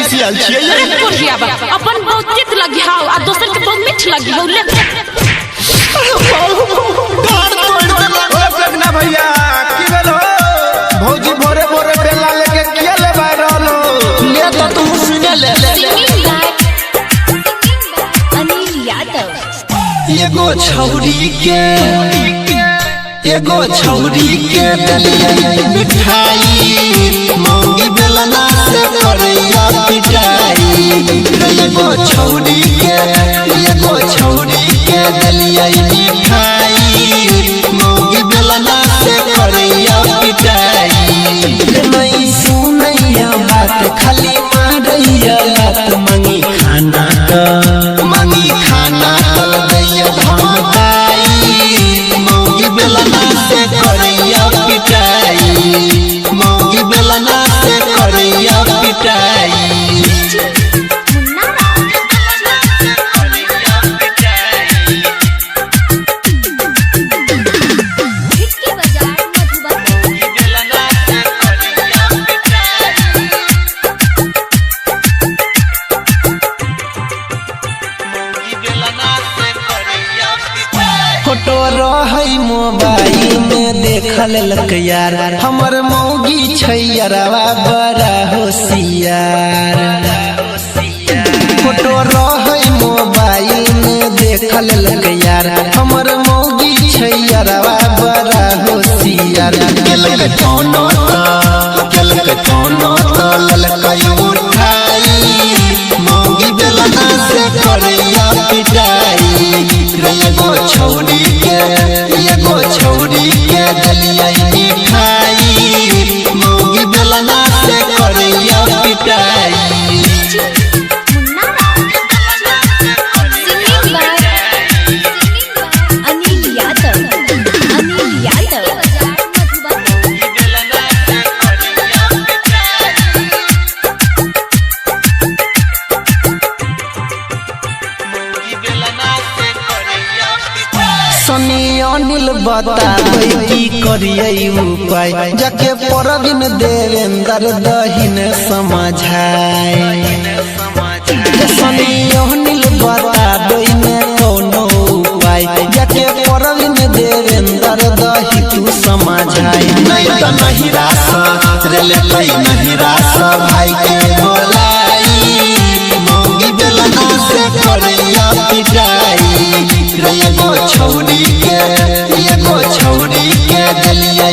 खिसियाल छियै अरे कोरिया बा अपन बहुत चित लगी हाउ आ दोसर के बहुत मीठ लगी हो ले गाड़ तोड़ दे ना भैया की भेल हो भौजी भोरे भोरे बेला लेके किया ले बाहर हो ले तो तू सुने ले अनिल यादव एगो छौरी के दलिया मिठाई मौगी बेलना से करैया पिटाई एगो छौरी के दलिया मिठाई मौगी बेलना से करैया पिटाई नहीं सुनैया बात खाली मारैया लात मांगी खाना कल दैया धमकाई मौगी बेलना से करैया पिटाई मौगी बेलना से करैया पिटाई फोटो रही मोबाइल में देखल लक यार हमर मौगी छैयरवा बड़ा होशियार फोटो रही मोबाइल में देखल लक यार हमर मौगी छैयरवा बड़ा होशियार केलक कोनो तो ललकई उठाई मौगी बेलना से करैया पिटाई एगो छौरी के दलिया मिठाई मौगी बेलना से करैया पिटाई अनिल यादव सनी अनिल बताबै की करियै उपाय जाके परबिन देवेंद्र दहिन समझाए सनी अनिल बताबै ने कोनो उपाय जाके परबिन देवेंद्र दहि तू समझाए नहीं तो नहीं रासा भाई के बोलाई मौगी बेलना से करैया पिटाई एगो छौरी के दलिया